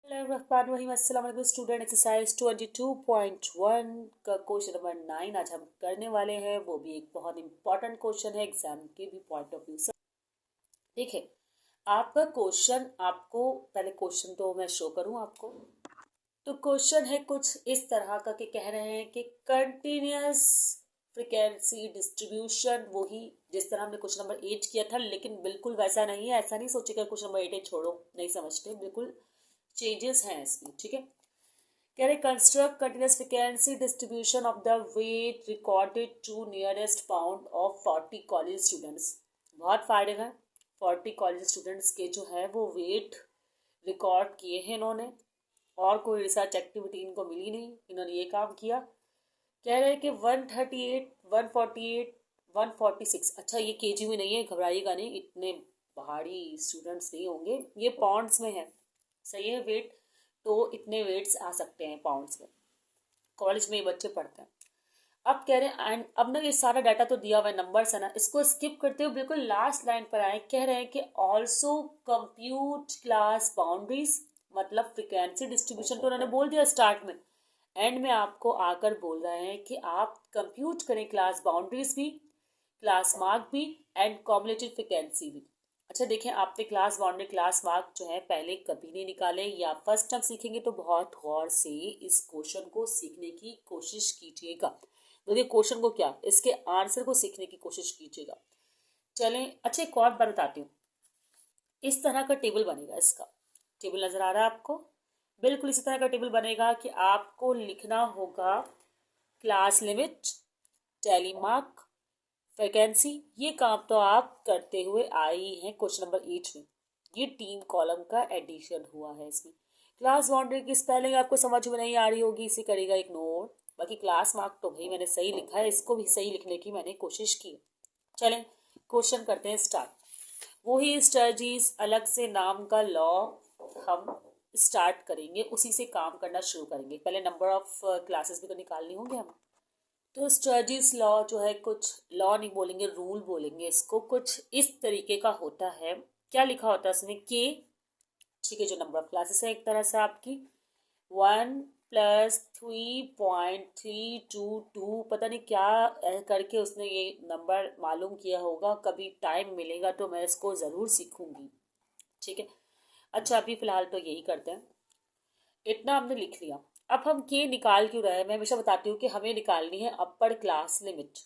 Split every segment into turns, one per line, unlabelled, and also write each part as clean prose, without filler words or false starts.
अस्सलाम student. Exercise 22.1 का question number 9 आज हम करने वाले हैं। वो भी एक बहुत इंपॉर्टेंट क्वेश्चन है एग्जाम के भी पॉइंट ऑफ व्यू से। देखिए आपका क्वेश्चन, आपको पहले क्वेश्चन तो मैं शो करूं आपको। तो क्वेश्चन है कुछ इस तरह का कि कह रहे हैं कि कंटिन्यूअस फ्रीक्वेंसी डिस्ट्रीब्यूशन, वही जिस तरह हमने क्वेश्चन नंबर 8 किया था, लेकिन बिल्कुल वैसा नहीं है। ऐसा नहीं सोचिएगा क्वेश्चन नंबर 8 छोड़ो, नहीं समझते, बिल्कुल चेंजेस हैं इसमें। ठीक है, कह रहे construct continuous frequency distribution of the weight recorded to nearest pound of 40 college students. बहुत फायदे हैं। 40 कॉलेज स्टूडेंट्स के जो है वो वेट रिकॉर्ड किए हैं इन्होंने, और कोई रिसर्च एक्टिविटी इनको मिली नहीं, इन्होंने ये काम किया। कह रहे हैं कि 138, 148, 146। अच्छा ये केजी में नहीं है, घबराइएगा नहीं, इतने भारी स्टूडेंट्स नहीं होंगे, ये पाउंड्स में है। सही है वेट, तो इतने वेट्स आ सकते हैं पाउंड्स में, कॉलेज में ये बच्चे पढ़ते हैं। अब कह रहे हैं एंड अब ना ये सारा डाटा तो दिया हुआ है, नंबर्स है ना, इसको स्किप करते हुए बिल्कुल लास्ट लाइन पर आए। कह रहे हैं कि ऑल्सो कंप्यूट क्लास बाउंड्रीज, मतलब फ्रिक्वेंसी डिस्ट्रीब्यूशन तो उन्होंने बोल दिया स्टार्ट में, एंड में आपको आकर बोल रहे हैं कि आप कंप्यूट करें क्लास बाउंड्रीज भी, क्लास मार्क भी, एंड कॉम्युलेटिव फ्रिक्वेंसी भी। अच्छा देखें, आपने क्लास बाउंड्री क्लास मार्क जो है पहले कभी नहीं निकाले, या फर्स्ट टाइम सीखेंगे तो बहुत गौर से इस क्वेश्चन को सीखने की कोशिश कीजिएगा। देखिए क्वेश्चन को क्या, इसके आंसर को सीखने की कोशिश कीजिएगा। चलें, अच्छा एक और बात बताती हूँ। इस तरह का टेबल बनेगा, इसका टेबल नजर आ रहा है आपको, बिल्कुल इसी तरह का टेबल बनेगा कि आपको लिखना होगा class limit, tally mark, vacancy. ये काम तो आप करते हुए आई हैं क्वेश्चन नंबर 8 में। ये 3 कॉलम का एडिशन हुआ है इसमें। क्लास बाउंड्री की स्पेलिंग आपको समझ में नहीं आ रही होगी, इसे करेगा इग्नोर। बाकी क्लास मार्क तो भाई मैंने सही लिखा है, इसको भी सही लिखने की मैंने कोशिश की। चलें क्वेश्चन करते हैं स्टार्ट। वही स्ट्रेटजीज, अलग से नाम का लॉ हम स्टार्ट करेंगे, उसी से काम करना शुरू करेंगे। पहले नंबर ऑफ क्लासेस भी तो निकालनी होंगे हम। तो स्टडीज लॉ जो है, कुछ लॉ नहीं बोलेंगे, रूल बोलेंगे इसको, कुछ इस तरीके का होता है। क्या लिखा होता है इसमें, के, ठीक है, जो नंबर ऑफ क्लासेस है एक तरह से आपकी 1+3.322, पता नहीं क्या करके उसने ये नंबर मालूम किया होगा। कभी टाइम मिलेगा तो मैं इसको ज़रूर सीखूंगी। ठीक है, अच्छा अभी फिलहाल तो यही करते हैं। इतना हमने लिख लिया। अब हम के निकाल क्यों रहे हैं, मैं हमेशा बताती हूँ कि हमें निकालनी है अपर क्लास लिमिट।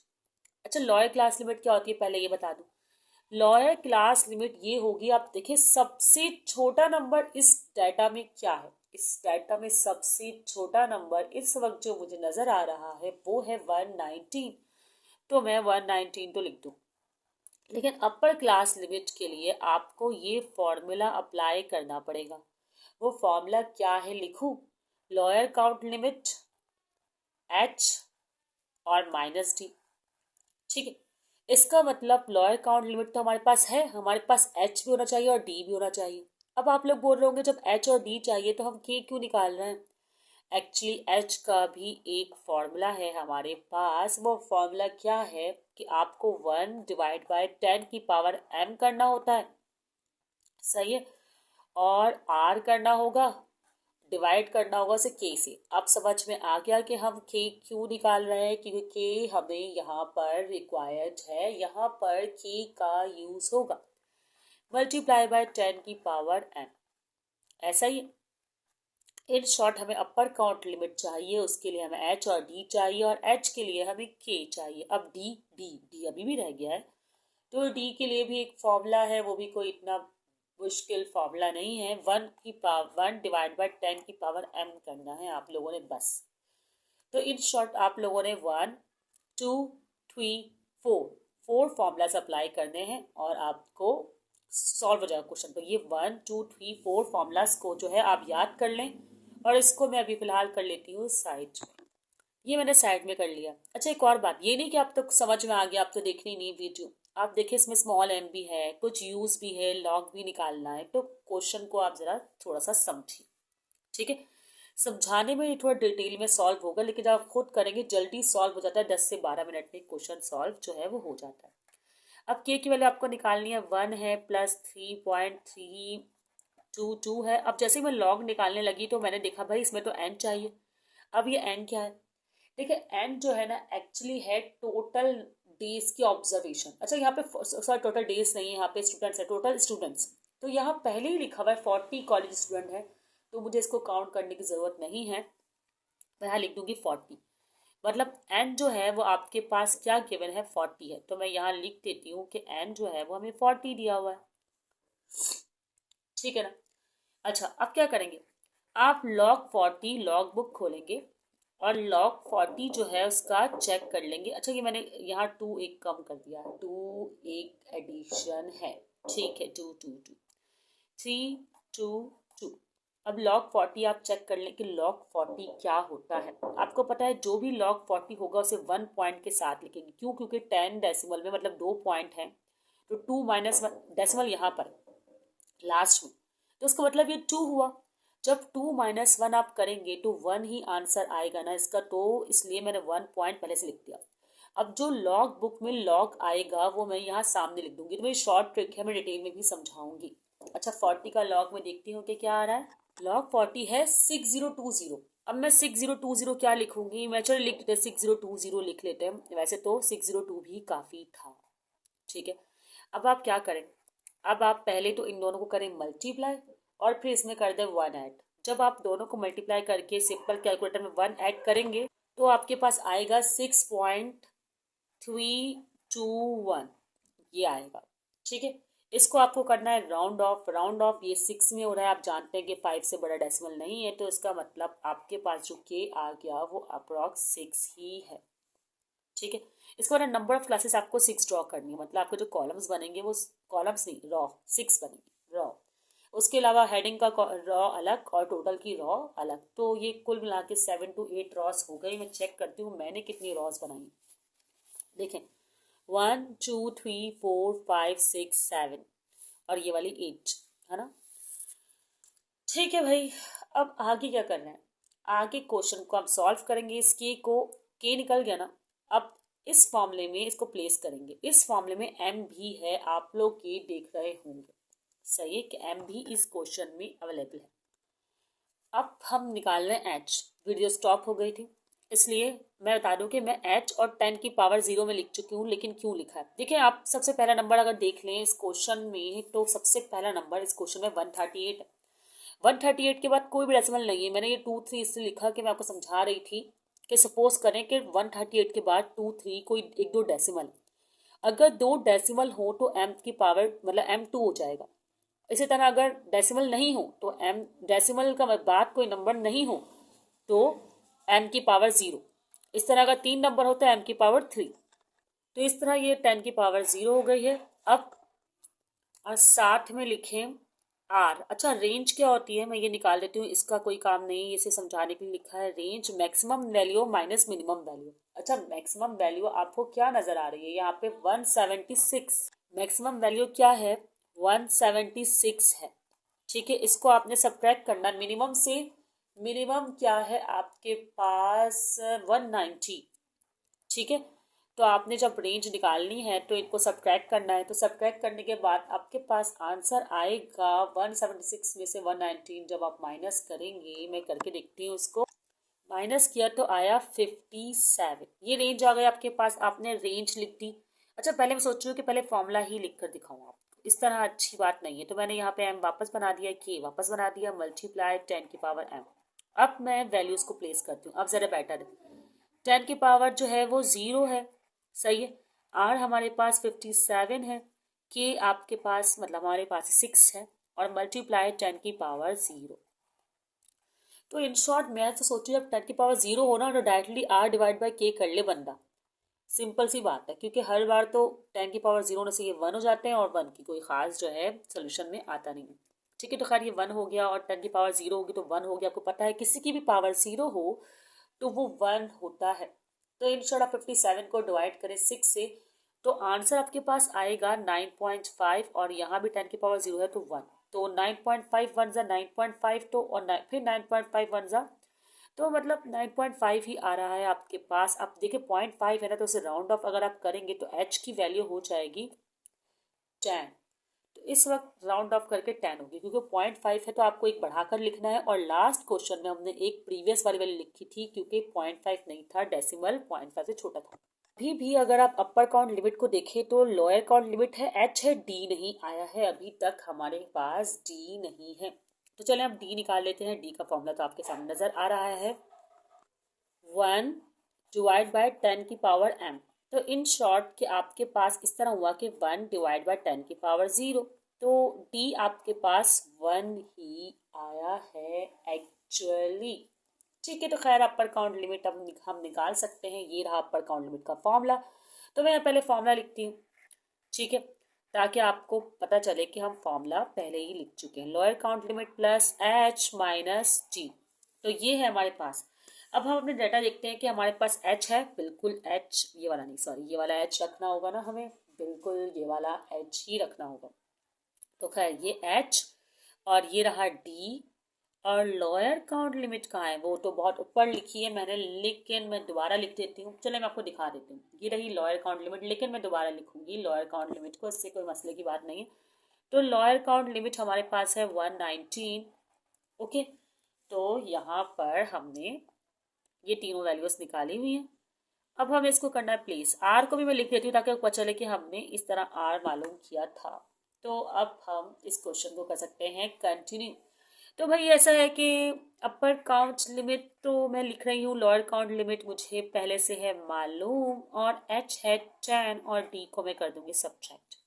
अच्छा लोअर क्लास लिमिट क्या होती है पहले ये बता दूं। लोअर क्लास लिमिट ये होगी, आप देखिए सबसे छोटा नंबर इस डाटा में क्या है। इस डाटा में सबसे छोटा नंबर इस वक्त जो मुझे नजर आ रहा है वो है 119, तो मैं 119 तो लिख दूं। लेकिन अपर क्लास लिमिट के लिए आपको ये फॉर्मूला अप्लाई करना पड़ेगा। वो फॉर्मूला क्या है लिखूं, लोअर काउंट लिमिट एच और माइनस डी। ठीक है, इसका मतलब लोअर काउंट लिमिट तो हमारे पास है, हमारे पास एच भी होना चाहिए और डी भी होना चाहिए। अब आप लोग बोल रहे होंगे जब एच और डी चाहिए तो हम के क्यों निकाल रहे हैं। एक्चुअली एच का भी एक फॉर्मूला है हमारे पास। वो फॉर्मूला क्या है कि आपको 1/10 की पावर m करना होता है, सही है, और r करना होगा, डिवाइड करना होगा उसे के से। अब समझ में आ गया कि हम के क्यों निकाल रहे हैं, क्योंकि के हमें यहाँ पर रिक्वायर्ड है, यहाँ पर के का यूज होगा। मल्टीप्लाई बाय 10 की पावर m, ऐसा ही। इन शॉर्ट हमें अपर काउंट लिमिट चाहिए, उसके लिए हमें एच और डी चाहिए, और एच के लिए हमें के चाहिए। अब डी डी डी अभी भी रह गया है, तो डी के लिए भी एक फॉर्मूला है, वो भी कोई इतना मुश्किल फॉर्मूला नहीं है। 1/10 की पावर m करना है आप लोगों ने बस। तो इन शॉर्ट आप लोगों ने 1 2 3 4 फॉर्मूलाज अप्लाई करने हैं और आपको सॉल्व हो जाएगा क्वेश्चन। तो ये 1 2 3 4 फॉर्मूलाज को जो है आप याद कर लें, और इसको मैं अभी फिलहाल कर लेती हूँ साइड। ये मैंने साइड में कर लिया। अच्छा एक और बात, ये नहीं कि आप तो समझ में आ गया, आप तो देखनी नहीं वीडियो। आप देखिए इसमें स्मॉल m भी है, कुछ यूज भी है, लॉग भी निकालना है, तो क्वेश्चन को आप जरा थोड़ा सा समझिए। ठीक है, समझाने में थोड़ा डिटेल में सॉल्व होगा, लेकिन जब आप खुद करेंगे जल्दी सॉल्व हो जाता है, 10 से 12 मिनट में क्वेश्चन सॉल्व जो है वो हो जाता है। अब के की वैल्यू आपको निकालनी है, 1 है +3.3 2 है। अब जैसे ही मैं लॉग निकालने लगी तो मैंने देखा भाई इसमें तो एन चाहिए। अब ये एन क्या है? देखिए एन जो है ना एक्चुअली है टोटल डेज की ऑब्जर्वेशन। अच्छा यहाँ पे सॉरी टोटल डेज नहीं है, यहाँ पे स्टूडेंट्स है, टोटल स्टूडेंट्स। तो यहाँ पहले ही लिखा हुआ है 40 कॉलेज स्टूडेंट है, तो मुझे इसको काउंट करने की ज़रूरत नहीं है। मैं यहाँ लिख दूंगी 40। मतलब एन जो है वो आपके पास क्या गिवन है 40 है, तो मैं यहाँ लिख देती हूँ कि एन जो है वो हमें 40 दिया हुआ है। ठीक है ना। अच्छा अब क्या करेंगे, आप log 40 लॉग बुक खोलेंगे और log 40 जो है उसका चेक कर लेंगे। अच्छा ये मैंने यहाँ 2 एक कम कर दिया है, 2 एक एडिशन है, ठीक है, 2 2 2 3 2 2। अब log 40 आप चेक कर लें कि log 40 क्या होता है। आपको पता है जो भी log 40 होगा उसे 1 पॉइंट के साथ लिखेंगे, क्यों? क्योंकि 10 डेसिमल में मतलब 2 पॉइंट हैं, तो 2 माइनस डेसिमल यहाँ पर लास्ट में, तो उसका मतलब ये 2 हुआ। जब 2 माइनस 1 आप करेंगे तो 1 ही आंसर आएगा ना इसका, तो इसलिए मैंने 1 पॉइंट पहले से लिख दिया। अब जो लॉग बुक में लॉग आएगा वो मैं यहाँ सामने लिख दूंगी। तो मेरी शॉर्ट ट्रिक है, मैं डिटेल में भी समझाऊंगी। अच्छा 40 का लॉग में देखती हूँ कि क्या आ रहा है। लॉग 40 है 6020। अब मैं 6020 क्या लिखूंगी, मैं चलो लिख देते 6020 लिख लेते हैं, वैसे तो 602 भी काफ़ी था। ठीक है, अब आप क्या करें, अब आप पहले तो इन दोनों को करें मल्टीप्लाई और फिर इसमें कर दें 1 ऐड। जब आप दोनों को मल्टीप्लाई करके सिंपल कैलकुलेटर में 1 ऐड करेंगे तो आपके पास आएगा 6.321, ये आएगा। ठीक है, इसको आपको करना है राउंड ऑफ। राउंड ऑफ ये 6 में हो रहा है, आप जानते हैं कि 5 से बड़ा डेसिमल नहीं है, तो इसका मतलब आपके पास जो के आ गया वो अप्रॉक्स 6 ही है। ठीक है, इसके बाद नंबर ऑफ क्लासेस आपको 6 ड्रॉ करनी है, मतलब आपके जो कॉलम्स बनेंगे वो कॉलम्स नहीं रॉ 6 बनेंगे रॉ। उसके अलावा हेडिंग का रॉ अलग और टोटल की रॉ अलग, तो ये कुल मिला के 7 to 8 रॉस हो गई। मैं चेक करती हूँ मैंने कितनी रॉस बनाई। देखें 1 2 3 4 5 6 7 और ये वाली 8 है ना। ठीक है भाई, अब आगे क्या करना है, आगे क्वेश्चन को हम सॉल्व करेंगे। इस के निकल गया ना। अब इस फॉर्मूले में इसको प्लेस करेंगे। इस फॉर्मूले में एम भी है, आप लोग ये देख रहे होंगे, सही है कि एम भी इस क्वेश्चन में अवेलेबल है। अब हम निकाल रहे हैं एच। वीडियो स्टॉप हो गई थी, इसलिए मैं बता दूं कि मैं एच और 10 की पावर 0 में लिख चुकी हूँ, लेकिन क्यों लिखा है देखिए आप। सबसे पहला नंबर अगर देख लें इस क्वेश्चन में, तो सबसे पहला नंबर इस क्वेश्चन में 138 है। 138 के बाद कोई भी डेसिमल नहीं है। मैंने ये 2 3 इसलिए लिखा कि मैं आपको समझा रही थी कि सपोज करें कि 138 के बाद 2 3 कोई 1 2 डेसिमल, अगर 2 डेसिमल हो तो m की पावर मतलब m2 हो जाएगा। इसी तरह अगर डेसिमल नहीं हो तो m डेसिमल का बाद कोई नंबर नहीं हो तो m की पावर 0। इस तरह अगर 3 नंबर हो तो m की पावर 3। तो इस तरह ये 10 की पावर 0 हो गई है। अब और साथ में लिखें आर। अच्छा रेंज क्या होती है मैं ये निकाल देती हूँ, इसका कोई काम नहीं है, इसे समझाने के लिए लिखा है range maximum value minus minimum value. अच्छा मैक्सिमम वैल्यू आपको क्या नजर आ रही है यहाँ पे 176। मैक्सिमम वैल्यू क्या है 176 है। ठीक है, इसको आपने सब्ट्रैक्ट करना मिनिमम से। मिनिमम क्या है आपके पास 190। ठीक है, तो आपने जब रेंज निकालनी है तो इनको सब्ट्रैक्ट करना है, तो सब्ट्रैक्ट करने के बाद आपके पास आंसर आएगा 176 में से 119। जब आप माइनस करेंगे, मैं करके देखती हूँ उसको, माइनस किया तो आया 57। ये रेंज आ गया आपके पास, आपने रेंज लिख दी। अच्छा पहले मैं सोच रही हूँ कि पहले फॉर्मूला ही लिख कर दिखाऊँ आपको, इस तरह अच्छी बात नहीं है, तो मैंने यहाँ पे एम वापस बना दिया, के वापस बना दिया, मल्टीप्लाई 10 की पावर एम। अब मैं वैल्यूज को प्लेस करती हूँ, अब जरा बेटर है। 10 की पावर जो है वो 0 है, सही है। आर हमारे पास 57 है, के आपके पास मतलब हमारे पास 6 है, और मल्टीप्लाई 10 की पावर 0। तो इन शॉर्ट मैं तो सोचू जब 10 की पावर 0 हो ना तो डायरेक्टली आर डिवाइड बाई के कर ले बंदा। सिंपल सी बात है, क्योंकि हर बार तो 10 की पावर 0 होने से ये 1 हो जाते हैं और 1 की कोई खास जो है सोल्यूशन में आता नहीं है। ठीक है, तो खैर ये 1 हो गया और 10 की पावर 0 होगी तो 1 हो गया। आपको पता है किसी की भी पावर 0 हो तो वो 1 होता है। तो इन शॉर्ट आप 57 को डिवाइड करें 6 से तो आंसर आपके पास आएगा 9.5, और यहाँ भी 10 की पावर 0 है तो 1, तो 9.5 वन जा 9.5, तो और फिर 9.5 वन जा, तो मतलब 9.5 ही आ रहा है आपके पास। अब देखिए 0.5 है ना, तो उसे राउंड ऑफ अगर आप करेंगे तो h की वैल्यू हो जाएगी 10। तो इस वक्त राउंड ऑफ करके 10 होगी, क्योंकि 0.5 है तो आपको एक बढ़ाकर लिखना है। और लास्ट क्वेश्चन में हमने एक प्रीवियस वाली वैल्यू लिखी थी, क्योंकि 0.5 नहीं था, डेसिमल 0.5 से छोटा था। अभी भी अगर आप अपर काउंट लिमिट को देखें तो लोअर काउंट लिमिट है h है, d नहीं आया है अभी तक, हमारे पास d नहीं है। तो चलें अब d निकाल लेते हैं। d का फॉर्मूला तो आपके सामने नजर आ रहा है, 1 डिवाइड बाय 10 की पावर m। तो इन शॉर्ट कि आपके पास इस तरह हुआ कि 1 डिवाइड बाय 10 की पावर 0, तो d आपके पास 1 ही आया है एक्चुअली। ठीक है, तो खैर अपर काउंट लिमिट अब हम निकाल सकते हैं। ये रहा अपर काउंट लिमिट का फॉर्मूला। तो मैं पहले फॉर्मूला लिखती हूँ, ठीक है, ताकि आपको पता चले कि हम फॉर्मूला पहले ही लिख चुके हैं। Lower count limit plus h minus T, तो ये है हमारे पास। अब हम अपने डाटा देखते हैं कि हमारे पास h है, बिल्कुल h, ये वाला नहीं, सॉरी, ये वाला h रखना होगा ना हमें, बिल्कुल ये वाला h ही रखना होगा। तो खैर ये h और ये रहा d। और लोअर काउंट लिमिट कहाँ है, वो तो बहुत ऊपर लिखी है मैंने, लेकिन मैं दोबारा लिख देती हूँ। चले मैं आपको दिखा देती हूँ, ये रही लोअर काउंट लिमिट, लेकिन मैं दोबारा लिखूंगी लोअर काउंट लिमिट को, इससे कोई मसले की बात नहीं है। तो लोअर काउंट लिमिट हमारे पास है 119। ओके, तो यहाँ पर हमने ये तीनों वैल्यूज निकाली हुई हैं। अब हमें इसको करना है प्लेस। आर को भी मैं लिख देती हूँ ताकि आपको पता चले कि हमने इस तरह आर मालूम किया था। तो अब हम इस क्वेश्चन को कर सकते हैं कंटिन्यू। तो भाई ऐसा है कि अपर काउंट लिमिट तो मैं लिख रही हूँ, लोअर काउंट लिमिट मुझे पहले से है मालूम, और h है 10 और d को मैं कर दूंगी सब्ट्रैक्ट।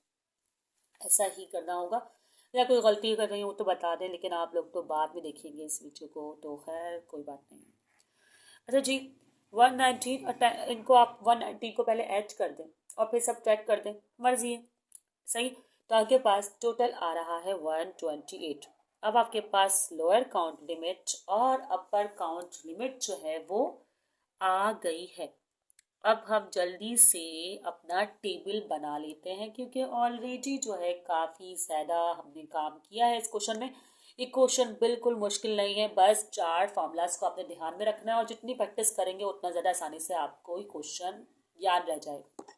ऐसा ही करना होगा, या कोई गलती कर रही हूँ तो बता दें, लेकिन आप लोग तो बाद में देखेंगे इस वीडियो को, तो खैर कोई बात नहीं। अच्छा जी, 119 और इनको आप 190 को पहले ऐड कर दें और फिर सब्ट्रैक्ट कर दें, मर्जी है, सही। तो आपके पास टोटल आ रहा है 128। अब आपके पास लोअर काउंट लिमिट और अपर काउंट लिमिट जो है वो आ गई है। अब हम जल्दी से अपना टेबल बना लेते हैं, क्योंकि ऑलरेडी जो है काफ़ी ज़्यादा हमने काम किया है इस क्वेश्चन में। ये क्वेश्चन बिल्कुल मुश्किल नहीं है, बस 4 फॉर्मूलाज को आपने ध्यान में रखना है, और जितनी प्रैक्टिस करेंगे उतना ज़्यादा आसानी से आपको ये क्वेश्चन याद रह जाएगा।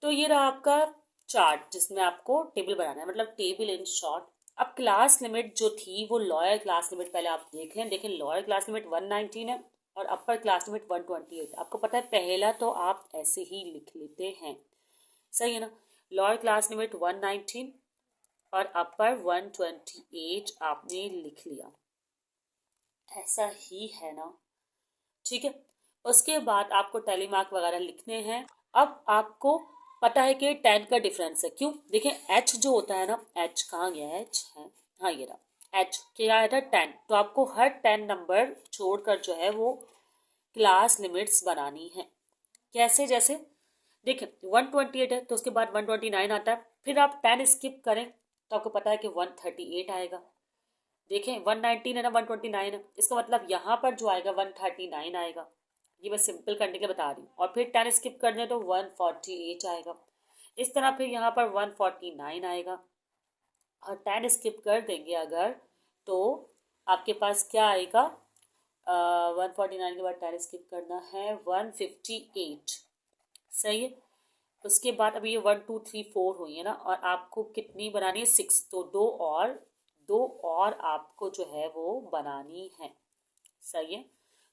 तो ये रहा आपका चार्ट जिसमें आपको टेबल बनाना है, मतलब टेबल इन शॉर्ट। अब क्लास लिमिट जो थी वो लोअर क्लास लिमिट पहले आप देख लें। देखें, लोअर क्लास लिमिट 119 है और अपर क्लास लिमिट 128। आपको पता है पहला तो आप ऐसे ही लिख लेते हैं, सही है ना। लोअर क्लास लिमिट 119 और अपर 128 आपने लिख लिया, ऐसा ही है ना, ठीक है। उसके बाद आपको टेलीमार्क वगैरह लिखने हैं। अब आपको पता है कि 10 का डिफरेंस है, क्यों? देखें h जो होता है ना, h कहाँ गया है, h है, हाँ ये रहा, h क्या आया था 10। तो आपको हर 10 नंबर छोड़कर जो है वो क्लास लिमिट्स बनानी है। कैसे? जैसे देखें 128 है तो उसके बाद 129 आता है, फिर आप 10 स्किप करें तो आपको पता है कि 138 आएगा। देखें 119 है ना, 129 है, इसका मतलब यहाँ पर जो आएगा 139 आएगा। ये मैं सिंपल करने के लिए बता रही हूँ। और फिर 10 स्किप कर दें तो 148 आएगा। इस तरह फिर यहाँ पर 149 आएगा, और 10 स्किप कर देंगे अगर तो आपके पास क्या आएगा, 149 के बाद 10 स्किप करना है 158, सही है। उसके बाद अभी ये 1 2 3 4 हुई है ना, और आपको कितनी बनानी है 6, तो दो और आपको जो है वो बनानी है, सही है,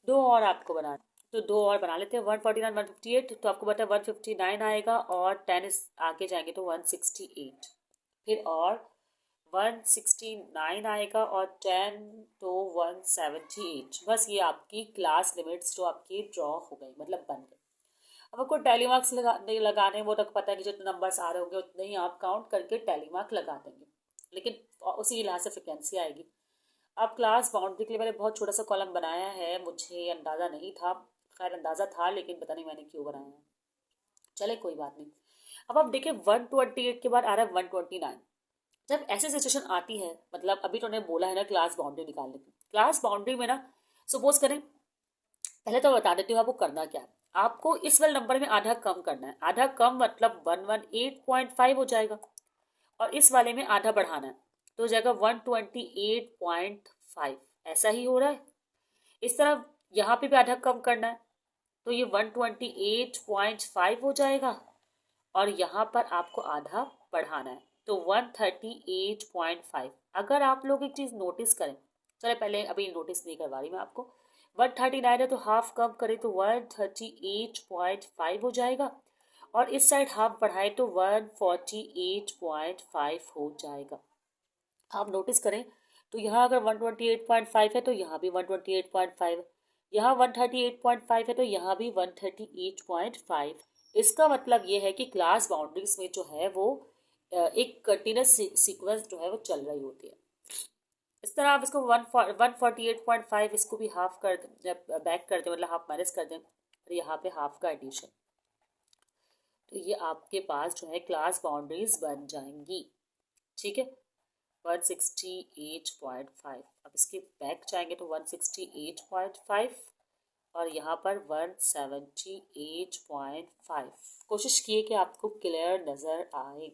2 और आपको बनाना। तो 2 और बना लेते हैं, 149 158, तो आपको पता है 159 आएगा, और 10 आगे जाएंगे तो 168, फिर और 169 आएगा, और 10 तो 178। बस ये आपकी क्लास लिमिट्स जो आपकी ड्रॉ हो गई, मतलब बन गई। अब आपको टैली मार्क्स लगाने, वो तक पता है कि जितने नंबर्स आ रहे होंगे उतने ही आप काउंट करके टैली मार्क लगा देंगे, लेकिन उसी लिहाज से फ्रिक्वेंसी आएगी। अब क्लास बाउंड्री के लिए मैंने बहुत छोटा सा कॉलम बनाया है, मुझे अंदाज़ा नहीं था, खैर अंदाज़ा था लेकिन पता नहीं मैंने क्यों बनाया है, चले कोई बात नहीं। अब आप देखिए 128 के बाद आ रहा है 129। जब ऐसी सिचुएशन आती है, मतलब अभी तो उन्होंने बोला है ना क्लास बाउंड्री निकालने की, क्लास बाउंड्री में ना सपोज करें, पहले तो बता देती हूँ आपको करना क्या है। आपको इस वाले नंबर में आधा कम करना है, आधा कम मतलब 118.5 हो जाएगा, और इस वाले में आधा बढ़ाना है तो हो जाएगा 128.5, ऐसा ही हो रहा है। इस तरह यहाँ पे भी आधा कम करना है तो ये 128.5 हो जाएगा, और यहाँ पर आपको आधा बढ़ाना है तो 138.5। अगर आप लोग एक चीज़ नोटिस करें, चले पहले अभी नोटिस नहीं करवा रही मैं आपको, 139 है तो हाफ कम करें तो 138.5 हो जाएगा, और इस साइड हाफ बढ़ाए तो 148.5 हो जाएगा। आप नोटिस करें तो यहाँ अगर 128.5 है तो यहाँ भी 128.5 है, यहाँ 138.5 है तो यहाँ भी 138.5। इसका मतलब ये है कि क्लास बाउंड्रीज में जो है वो एक कंटिन्यूस सीक्वेंस जो है वो चल रही होती है। इस तरह आप इसको 148.5 इसको भी हाफ कर दें, बैक कर दें, मतलब हाफ माइनस कर दें, और यहाँ पे हाफ का एडिशन, तो ये आपके पास जो है क्लास बाउंड्रीज बन जाएंगी। ठीक है, 168.5। अब इसके बैक जाएंगे तो 168.5 और यहाँ पर 178.5। कोशिश किए कि आपको क्लियर नज़र आए।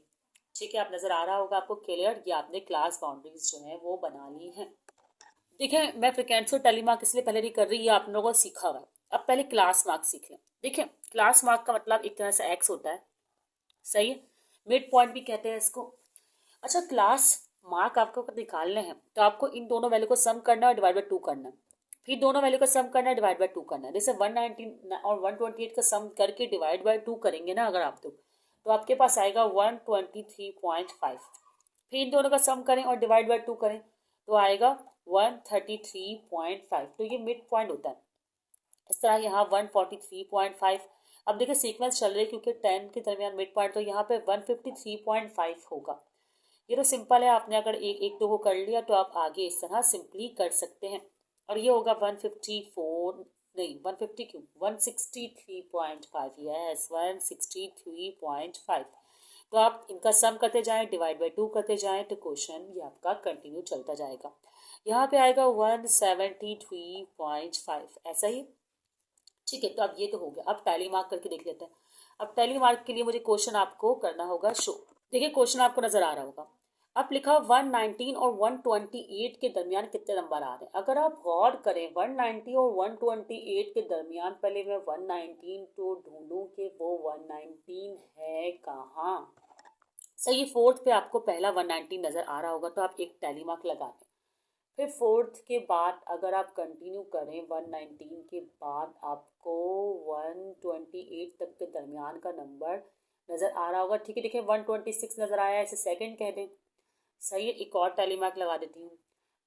ठीक है, आप नज़र आ रहा होगा आपको क्लियर, ये आपने क्लास बाउंड्रीज जो है वो बना ली हैं। देखिए, मैं फ्रीक्वेंसी और टेली मार्क इसलिए पहले नहीं कर रही, ये आप लोगों को सीखा हुआ है। अब पहले क्लास मार्क सीख लें। देखिए, क्लास मार्क का मतलब एक तरह से एक्स होता है, सही है, मिड पॉइंट भी कहते हैं इसको। अच्छा, क्लास मार्क आपको निकालने हैं तो आपको इन दोनों वैल्यू को सम करना है और डिवाइड बाय 2 करना है, फिर दोनों वैल्यू को सम करना है, डिवाइड बाय 2 करना है। जैसे 119 और 128 का सम करके डिवाइड बाय 2 करेंगे ना अगर आप तो आपके पास आएगा 123.5। फिर इन दोनों का सम करें और डिवाइड बाय 2 करें तो आएगा 133.5। तो ये मिड पॉइंट होता है। इस तरह यहाँ 143.5। अब देखिए सीक्वेंस चल रही है क्योंकि 10 के दरमियान मिड पॉइंट, तो यहाँ पे 153.5 होगा। ये तो सिंपल है, आपने अगर एक दो को कर लिया तो आप आगे इस तरह सिंपली कर सकते हैं। और ये होगा 154, नहीं 150 क्यों, 163.5, यस 163.5। तो आप इनका सम करते जाएं, डिवाइड बाय 2 करते जाएं, तो क्वेश्चन ये आपका कंटिन्यू चलता जाएगा। यहाँ पे आएगा 173.5, ऐसा ही। ठीक है, तो अब ये तो हो गया। अब टैली मार्क करके देख लेते हैं। अब टैली मार्क के लिए मुझे क्वेश्चन आपको करना होगा शो। देखिए क्वेश्चन आपको नजर आ रहा होगा। अब लिखा 119 और 128 के दरमियान कितने नंबर आ रहे हैं। अगर आप गौर करें 190 और 128 के दरमियान, पहले मैं 119 तो ढूंढूं कि वो 119 है कहाँ। सही, फोर्थ पे आपको पहला 119 नजर आ रहा होगा तो आप एक टैली मार्क लगा दें। फिर फोर्थ के बाद अगर आप कंटिन्यू करें 119 के बाद आपको 128 तक के दरमियान का नंबर नज़र आ रहा होगा। ठीक है, देखिए 126 नज़र आया है, इसे सेकंड कह दें। सही है, एक और टैली मार्क लगा देती हूँ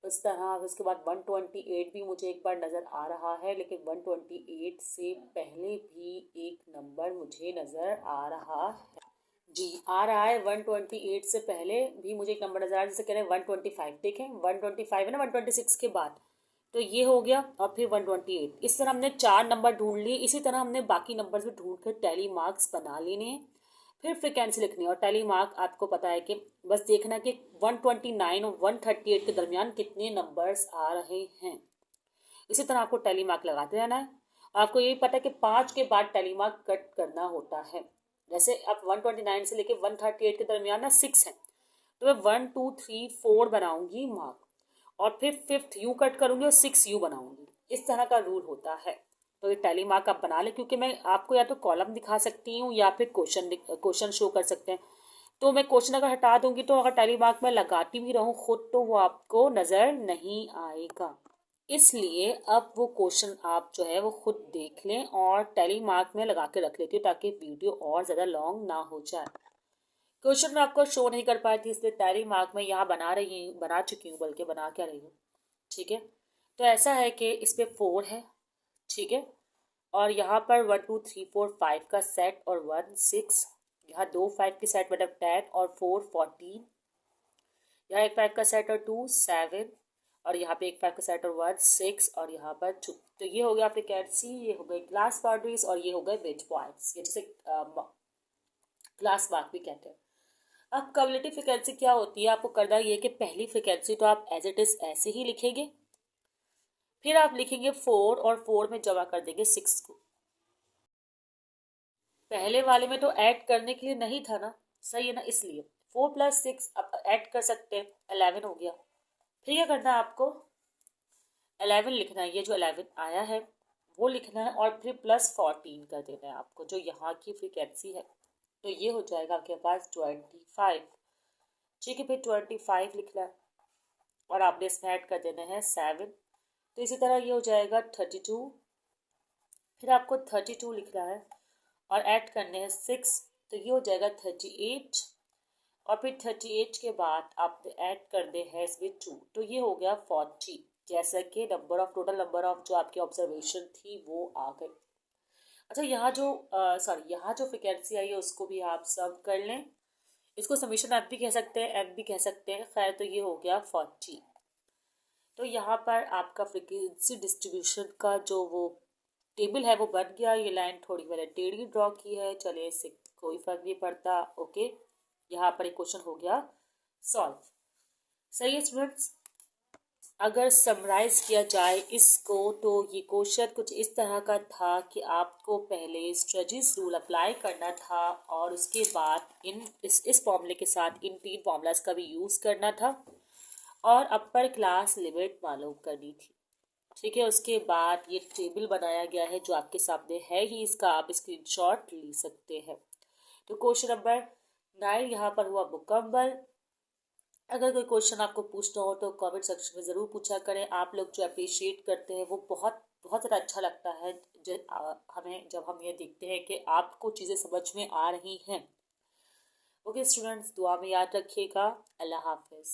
इस तरह। उसके बाद 128 भी मुझे एक बार नज़र आ रहा है, लेकिन 128 से पहले भी एक नंबर मुझे नज़र आ रहा है। जी आ रहा है, 128 से पहले भी मुझे एक नंबर नजर आ रहा है, जैसे कह रहे हैं 125। देखें 125 है ना 126 के बाद, तो ये हो गया, और फिर 128। इस तरह हमने 4 नंबर ढूंढ लिए। इसी तरह हमने बाकी नंबर भी ढूंढ कर टैली मार्क्स बना लेने हैं। फिर फ्रिक्वेंसी लिखनी है, और टैली मार्क आपको पता है कि बस देखना कि 129 और 138 के दरमियान कितने नंबर्स आ रहे हैं। इसी तरह आपको टैली मार्क लगाते रहना है। आपको यही पता है कि 5 के बाद टैली मार्क कट करना होता है। जैसे अब 129 से लेके 138 के दरमियान ना 6 है, तो मैं 1 2 3 4 बनाऊंगी मार्क, और फिर 5th यू कट करूंगी और 6 यू बनाऊंगी। इस तरह का रूल होता है। तो ये टैली मार्क आप बना ले, क्योंकि मैं आपको या तो कॉलम दिखा सकती हूँ या फिर क्वेश्चन शो कर सकते हैं। तो मैं क्वेश्चन अगर हटा दूंगी तो अगर टैली मार्क में लगाती भी रहूँ खुद तो वो आपको नजर नहीं आएगा। इसलिए अब वो क्वेश्चन आप जो है वो खुद देख लें और टैली मार्क में लगा के रख लेती हूँ, ताकि वीडियो और ज़्यादा लॉन्ग ना हो जाए। क्वेश्चन मैं आपको शो नहीं कर पाई थी, इसलिए टैली मार्क में यहाँ बना चुकी हूँ, बल्कि बना क्या रही हूँ। ठीक है, तो ऐसा है कि इस पे 4 है। ठीक है, और यहाँ पर 1 2 3 4 5 का सेट और 1 6, यहाँ 2 5 के सेट मतलब 10 और 4 14, यहाँ एक 5 का सेट और 2 7, और यहाँ पे एक 5 का सेट और 1 6, और यहाँ पर 2। तो ये हो गया फ्रीक्वेंसी, ये हो गई क्लास बाउंड्रीज, और ये हो गए मिड पॉइंट्स, ये जैसे क्लास मार्क भी कहते हैं। अब क्युमुलेटिव फ्रीक्वेंसी क्या होती है, आपको करना ये कि पहली फ्रीक्वेंसी तो आप एज इट इज ऐसे ही लिखेंगे, फिर आप लिखेंगे 4 और 4 में जमा कर देंगे 6 को। पहले वाले में तो ऐड करने के लिए नहीं था ना, सही है ना, इसलिए 4 + 6 आप ऐड कर सकते हैं, 11 हो गया। फिर क्या करना है आपको 11 लिखना है, ये जो 11 आया है वो लिखना है, और फिर +14 कर देना है आपको, जो यहाँ की फ्रीक्वेंसी है। तो ये हो जाएगा आपके पास 25। ठीक है, फिर 25 लिखना है और आपने इसमें ऐड कर देना है 7। तो इसी तरह ये हो जाएगा 32। फिर आपको 32 लिखना है और ऐड करने हैं 6, तो ये हो जाएगा 38। और फिर 38 के बाद आपने ऐड कर दे है इसमें 2, तो ये हो गया 40। जैसा कि टोटल नंबर ऑफ जो आपकी ऑब्जर्वेशन थी वो आ गई। अच्छा, यहाँ जो फ्रिक्वेंसी आई है उसको भी आप सम कर लें। इसको समीशन एफ भी कह सकते हैं, एम भी कह सकते हैं। खैर, तो ये हो गया 40। तो यहाँ पर आपका फ्रिक्वेंसी डिस्ट्रीब्यूशन का जो वो टेबल है वो बन गया। ये लाइन थोड़ी मैंने टेढ़ी ड्रॉ की है, चलिए इससे कोई फर्क नहीं पड़ता। ओके, यहाँ पर एक क्वेश्चन हो गया सॉल्व। सही है स्टूडेंट्स। अगर समराइज किया जाए इसको तो ये क्वेश्चन कुछ इस तरह का था कि आपको पहले स्ट्रेचिस रूल अप्लाई करना था और उसके बाद इस फॉर्मूले के साथ इन 3 फॉर्मूलाज का भी यूज़ करना था और अपर क्लास लिमिट मालूम करनी थी। ठीक है, उसके बाद ये टेबल बनाया गया है जो आपके सामने है ही, इसका आप स्क्रीनशॉट ले सकते हैं। तो क्वेश्चन नंबर 9 यहाँ पर हुआ मुकम्मल। अगर कोई क्वेश्चन आपको पूछना हो तो कमेंट सेक्शन में ज़रूर पूछा करें। आप लोग जो अप्रिशिएट करते हैं वो बहुत बहुत ज़्यादा अच्छा लगता है हमें, जब हम ये देखते हैं कि आपको चीज़ें समझ में आ रही हैं। ओके स्टूडेंट्स, दुआ में याद रखिएगा। अल्लाह हाफिज़।